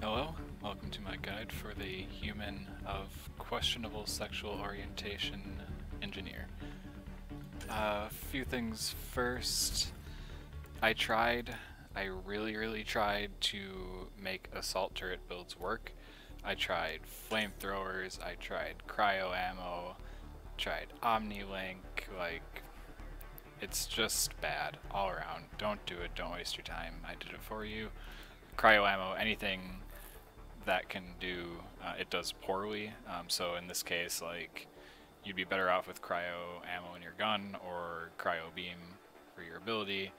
Hello, welcome to my guide for the human of questionable sexual orientation engineer. A few things first. I really tried to make assault turret builds work. I tried flamethrowers, I tried cryo ammo, tried omni-link, it's just bad all around. Don't do it, don't waste your time. I did it for you. Cryo ammo, anything that can do, it does poorly. So in this case, you'd be better off with cryo ammo in your gun or cryo beam for your ability.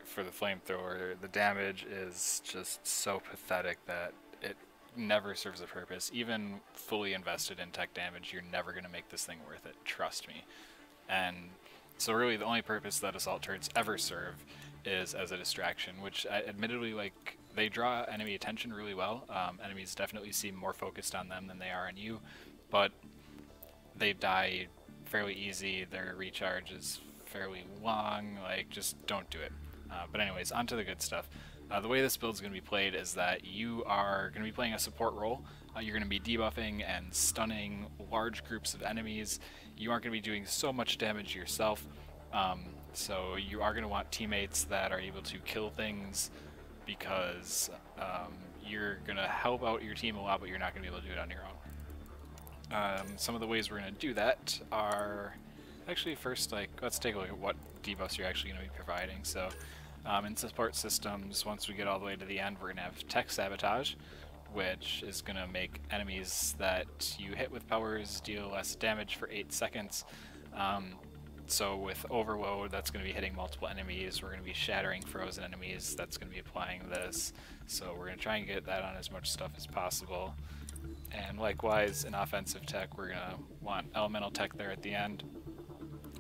For the flamethrower, the damage is just so pathetic that it never serves a purpose. Even fully invested in tech damage, you're never going to make this thing worth it, trust me. And so really the only purpose that assault turrets ever serve is as a distraction, which admittedly, they draw enemy attention really well. Enemies definitely seem more focused on them than they are on you, but they die fairly easy, their recharge is fairly long, just don't do it. But anyways, on to the good stuff. The way this build is going to be played is that you are going to be playing a support role. You're going to be debuffing and stunning large groups of enemies. You aren't going to be doing so much damage yourself, so you are going to want teammates that are able to kill things, because you're going to help out your team a lot, but you're not going to be able to do it on your own. Some of the ways we're going to do that are, actually first, let's take a look at what debuffs you're actually going to be providing. So in support systems, once we get all the way to the end, we're going to have tech sabotage, which is going to make enemies that you hit with powers deal less damage for 8 seconds. So with overload, that's going to be hitting multiple enemies. We're going to be shattering frozen enemies. That's going to be applying this. So we're going to try and get that on as much stuff as possible. And likewise, in offensive tech, we're going to want elemental tech there at the end.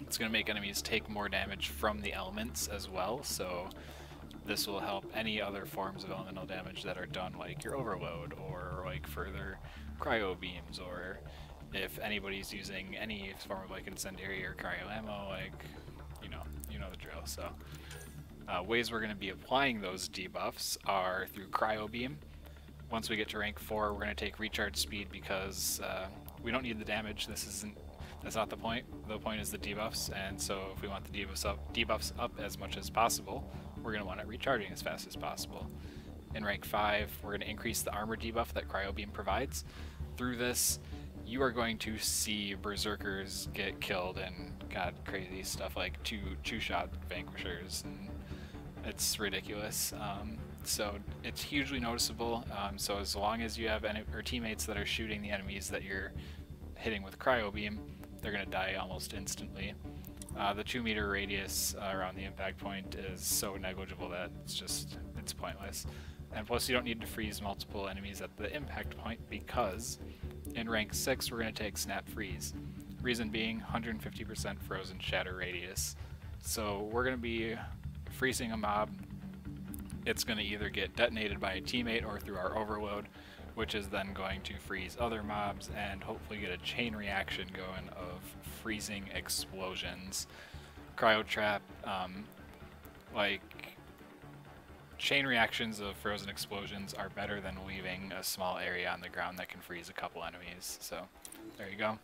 It's going to make enemies take more damage from the elements as well. So this will help any other forms of elemental damage that are done, like your overload, or further cryo beams, or if anybody's using any form of incendiary or cryo ammo, you know the drill. So ways we're going to be applying those debuffs are through cryo beam. Once we get to rank 4, we're going to take recharge speed, because we don't need the damage. That's not the point. The point is the debuffs, and so if we want the debuffs up as much as possible, we're going to want it recharging as fast as possible. In rank 5, we're going to increase the armor debuff that cryo beam provides. Through this, you are going to see berserkers get killed and crazy stuff like two-shot vanquishers, and it's ridiculous. So it's hugely noticeable. So as long as you have teammates that are shooting the enemies that you're hitting with cryo beam, they're going to die almost instantly. The 2-meter radius around the impact point is so negligible that it's pointless. And plus, you don't need to freeze multiple enemies at the impact point, because in rank 6 we're going to take snap freeze. Reason being 150% frozen shatter radius. So we're going to be freezing a mob. It's going to either get detonated by a teammate or through our overload, which is then going to freeze other mobs and hopefully get a chain reaction going of freezing explosions. Cryo trap, chain reactions of frozen explosions are better than leaving a small area on the ground that can freeze a couple enemies. So there you go.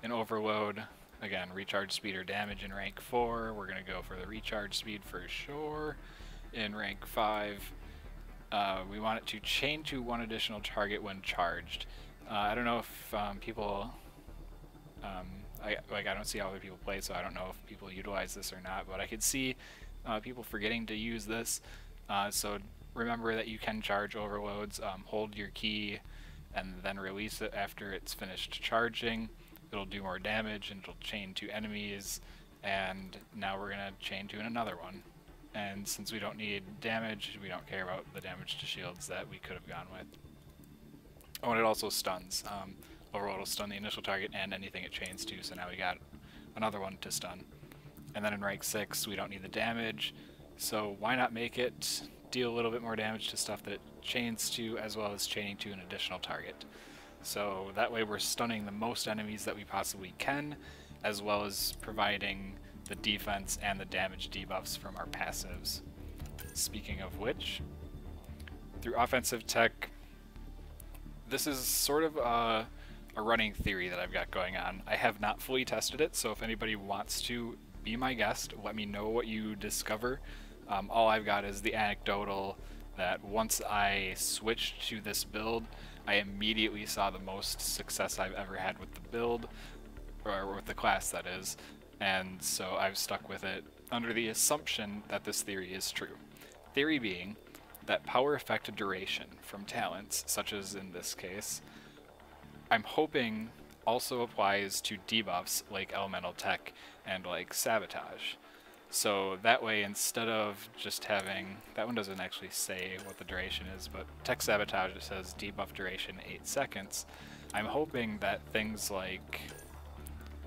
In overload, again, recharge speed or damage in rank 4. We're going to go for the recharge speed for sure. In rank 5, we want it to chain to one additional target when charged. I don't know if people, I don't see how other people play, so I don't know if people utilize this or not, but I could see people forgetting to use this. So remember that you can charge overloads. Hold your key and then release it after it's finished charging. It'll do more damage and it'll chain to enemies, and now we're going to chain to another one. And since we don't need damage, we don't care about the damage to shields that we could have gone with. Oh, and it also stuns. Overload will stun the initial target and anything it chains to, so now we got another one to stun. And then in rank 6, we don't need the damage, so why not make it deal a little bit more damage to stuff that it chains to, as well as chaining to an additional target. So that way we're stunning the most enemies that we possibly can, as well as providing the defense and the damage debuffs from our passives. Speaking of which, Through offensive tech, this is sort of a running theory that I've got going on. I have not fully tested it, so if anybody wants to be my guest, let me know what you discover. All I've got is the anecdotal that once I switched to this build, I immediately saw the most success I've ever had with the build, or with the class that is, and so I've stuck with it under the assumption that this theory is true. Theory being that power affected duration from talents, such as in this case, I'm hoping also applies to debuffs like elemental tech and like sabotage. So that way, instead of just having, that one doesn't actually say what the duration is, but tech sabotage, it says debuff duration 8 seconds. I'm hoping that things like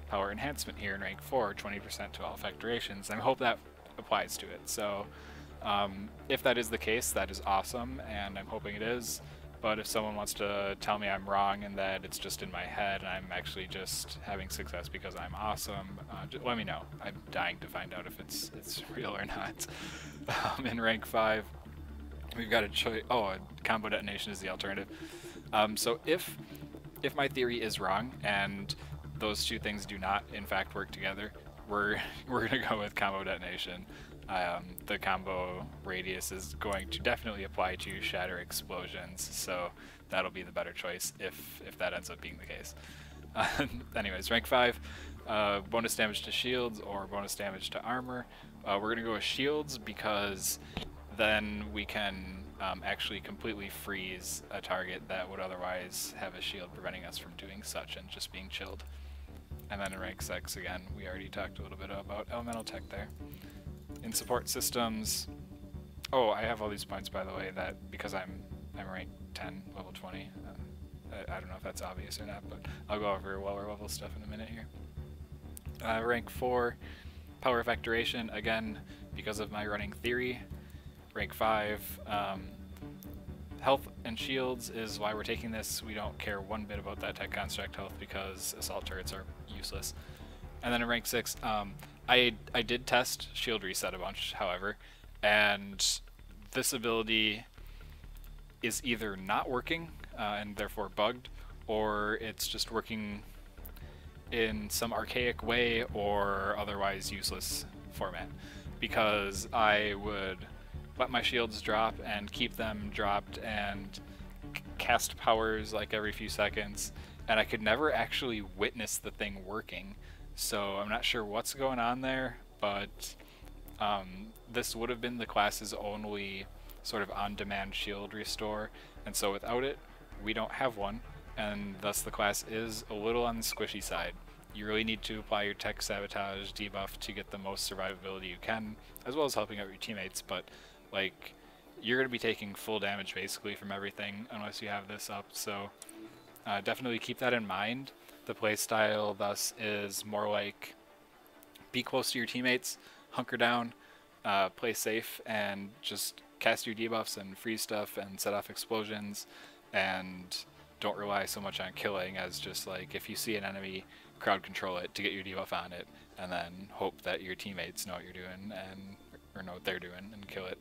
power enhancement here in rank 4, 20% to all effect durations, I hope that applies to it. So if that is the case, that is awesome, and I'm hoping it is. But if someone wants to tell me I'm wrong and that it's just in my head and I'm actually just having success because I'm awesome, just let me know. I'm dying to find out if it's real or not. In rank 5, we've got a choice. Oh, a combo detonation is the alternative. So if my theory is wrong and those two things do not in fact work together, we're gonna go with combo detonation. The combo radius is going to definitely apply to shatter explosions, so that'll be the better choice if that ends up being the case. Anyways, rank 5, bonus damage to shields or bonus damage to armor. We're going to go with shields because then we can actually completely freeze a target that would otherwise have a shield preventing us from doing such and just being chilled. And then in rank 6, again, we already talked a little bit about elemental tech there. In support systems, oh, I have all these points, by the way, that because I'm rank 10, level 20. I don't know if that's obvious or not, but I'll go over lower level stuff in a minute here. Rank 4, power effect duration, again, because of my running theory. Rank 5, health and shields is why we're taking this. We don't care one bit about that tech construct health because assault turrets are useless. And then in rank 6, I did test shield reset a bunch, however, and this ability is either not working and therefore bugged, or it's just working in some archaic way or otherwise useless format, because I would let my shields drop and keep them dropped and cast powers like every few seconds, and I could never actually witness the thing working. So I'm not sure what's going on there, but this would have been the class's only sort of on-demand shield restore, and so without it, we don't have one, and thus the class is a little on the squishy side. You really need to apply your tech sabotage debuff to get the most survivability you can, as well as helping out your teammates, but like, you're going to be taking full damage basically from everything unless you have this up, so definitely keep that in mind. The playstyle thus is more like be close to your teammates, hunker down, play safe, and just cast your debuffs and freeze stuff and set off explosions, and don't rely so much on killing as just like if you see an enemy, crowd control it to get your debuff on it, and then hope that your teammates know what you're doing and or know what they're doing and kill it.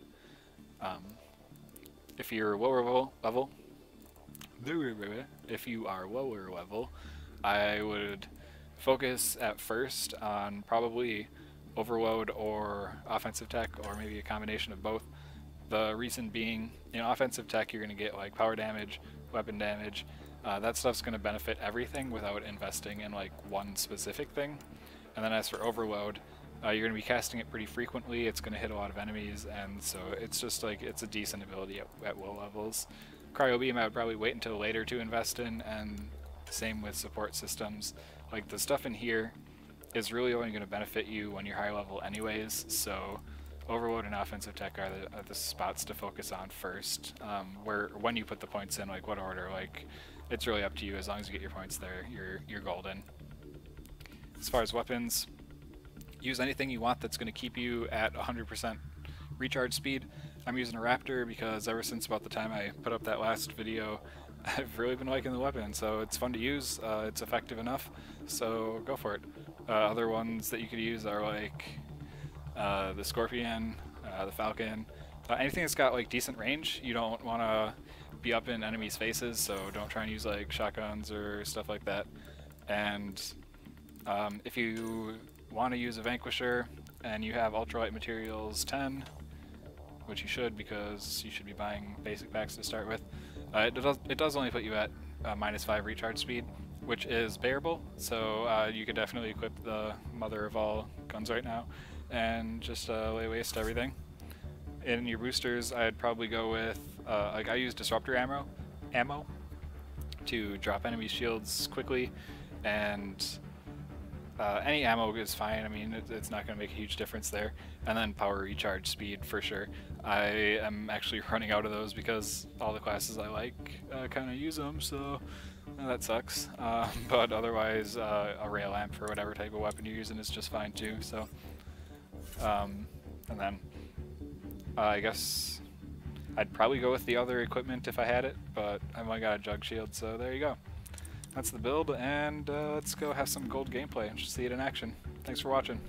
If you're lower level, if you are lower level, I would focus at first on probably overload or offensive tech, or maybe a combination of both. The reason being, in offensive tech you're going to get like power damage, weapon damage, that stuff's going to benefit everything without investing in like one specific thing. And then as for overload, you're going to be casting it pretty frequently, it's going to hit a lot of enemies, and so it's just like, it's a decent ability at low levels. Cryo Beam I would probably wait until later to invest in, and same with support systems. Like, the stuff in here is really only going to benefit you when you're high level anyways, so overload and offensive tech are the spots to focus on first. When you put the points in, like what order, like it's really up to you. As long as you get your points there, you're golden. As far as weapons, use anything you want that's going to keep you at 100% recharge speed. I'm using a Raptor because ever since about the time I put up that last video, I've really been liking the weapon, so it's fun to use, it's effective enough, so go for it. Other ones that you could use are like the Scorpion, the Falcon, Anything that's got like decent range, you don't want to be up in enemies' faces, so don't try and use like shotguns or stuff like that. And if you want to use a Vanquisher and you have ultralight materials 10, which you should because you should be buying basic packs to start with, it does only put you at -5 recharge speed, which is bearable, so you could definitely equip the mother of all guns right now and just lay waste to everything. In your boosters, I'd probably go with, like I use disruptor ammo to drop enemy shields quickly, and any ammo is fine. I mean, it's not going to make a huge difference there. And then power recharge speed for sure. I am actually running out of those because all the classes I like kind of use them, so that sucks. But otherwise, a rail lamp for whatever type of weapon you're using is just fine too. So, and then I guess I'd probably go with the other equipment if I had it, but I've only got a jug shield, so there you go. That's the build, and let's go have some gold gameplay and see it in action. Thanks for watching.